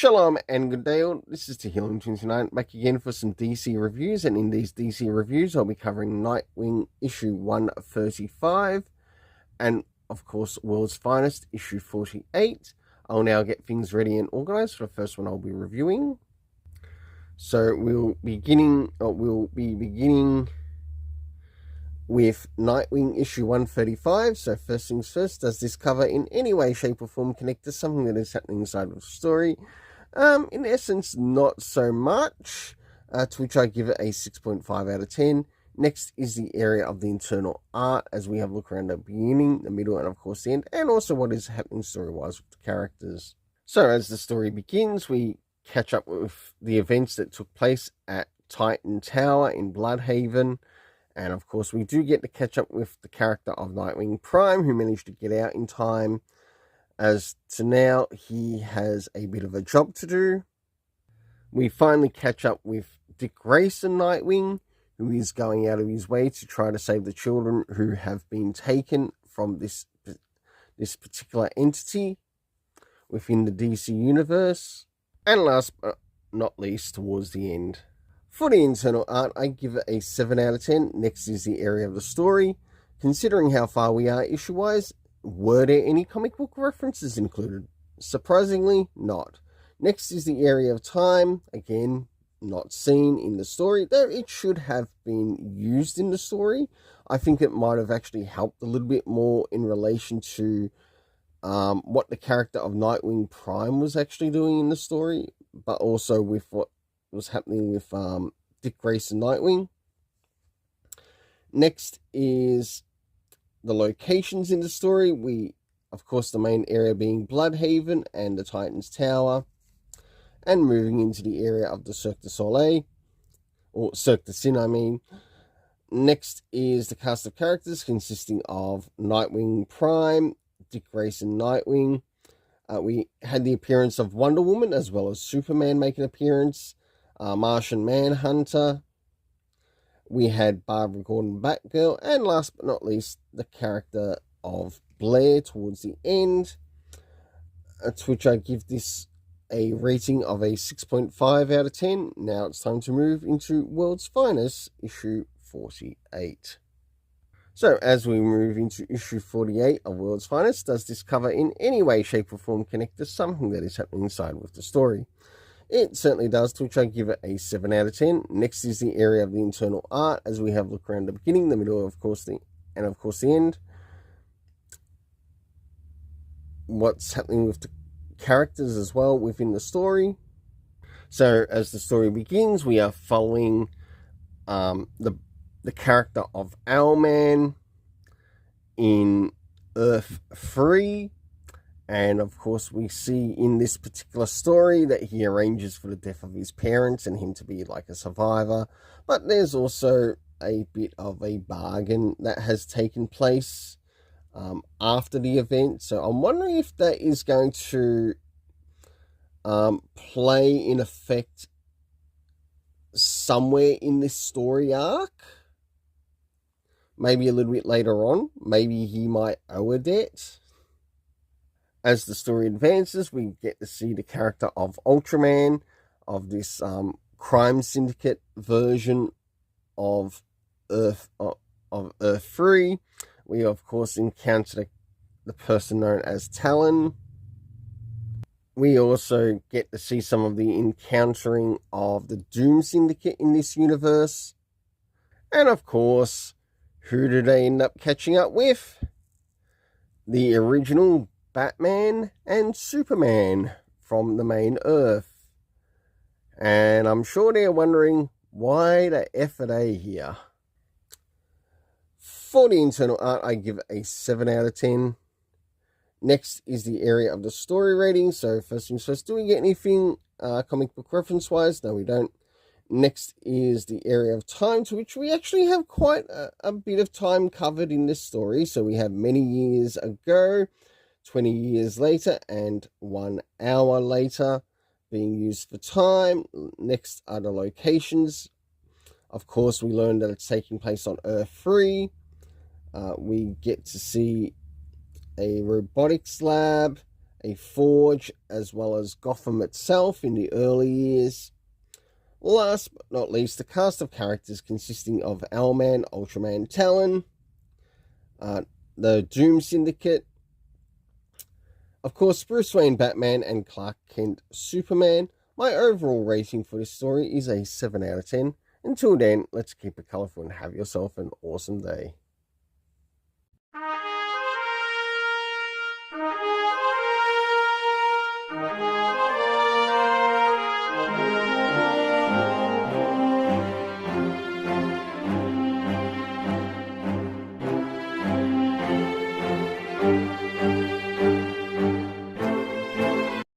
Shalom and good day all. This is Tehillim29 back again for some DC reviews, and in these DC reviews I'll be covering Nightwing issue 135 and of course World's Finest issue 48. I'll now get things ready and organized for the first one I'll be reviewing. So we'll be beginning with Nightwing issue 135. So first things first, does this cover in any way, shape or form connect to something that is happening inside of the story? In essence, not so much, to which I give it a 6.5 out of 10. Next is the area of the internal art, as we have a look around the beginning, the middle, and of course the end, and also what is happening story-wise with the characters. So as the story begins, we catch up with the events that took place at Titan Tower in Bloodhaven. And of course, we do get to catch up with the character of Nightwing Prime, who managed to get out in time. As to now, he has a bit of a job to do. We finally catch up with Dick Grayson Nightwing, who is going out of his way to try to save the children who have been taken from this particular entity within the DC universe. And last but not least, towards the end, for the internal art, I give it a 7 out of 10. Next is the area of the story. Considering how far we are issue-wise, were there any comic book references included? Surprisingly, not. Next is the area of time. Again, not seen in the story, though it should have been used in the story. I think it might have actually helped a little bit more in relation to what the character of Nightwing Prime was actually doing in the story, but also with what was happening with Dick Grayson Nightwing. Next is the locations in the story. Of course, the main area being Bloodhaven and the Titan's Tower, and moving into the area of the Cirque du Soleil, or Cirque du Sin, I mean. Next is the cast of characters consisting of Nightwing Prime, Dick Grayson Nightwing. We had the appearance of Wonder Woman as well as Superman make an appearance. Martian Manhunter. We had Barbara Gordon Batgirl, and last but not least, the character of Blair towards the end, to which I give this a rating of a 6.5 out of 10. Now it's time to move into World's Finest, issue 48. So, as we move into issue 48 of World's Finest, does this cover in any way, shape or form connect to something that is happening inside with the story? It certainly does, to which I give it a 7 out of 10. Next is the area of the internal art, as we have a look around the beginning, the middle, of course, the end. What's happening with the characters as well within the story. So, as the story begins, we are following the character of Owlman in Earth 3. And of course, we see in this particular story that he arranges for the death of his parents and him to be like a survivor. But there's also a bit of a bargain that has taken place after the event. So I'm wondering if that is going to play in effect somewhere in this story arc. Maybe a little bit later on. Maybe he might owe a debt. As the story advances, we get to see the character of Ultraman, of this crime syndicate version of Earth 3. We, of course, encounter the person known as Talon. We also get to see some of the encountering of the Doom Syndicate in this universe. And, of course, who do they end up catching up with? The original Batman and Superman from the main Earth. And I'm sure they're wondering, why the F are they here? For the internal art, I give it a 7 out of 10. Next is the area of the story rating. So first things first, do we get anything comic book reference-wise? No, we don't. Next is the area of time, to which we actually have quite a bit of time covered in this story. So we have many years ago, 20 years later, and 1 hour later being used for time. Next are the locations. Of course, we learned that it's taking place on Earth 3. We get to see a robotics lab, a forge, as well as Gotham itself in the early years. Last but not least, the cast of characters consisting of Owlman, Ultraman, Talon, the Doom Syndicate, of course, Bruce Wayne Batman, and Clark Kent Superman. My overall rating for this story is a 7 out of 10. Until then, let's keep it colourful and have yourself an awesome day.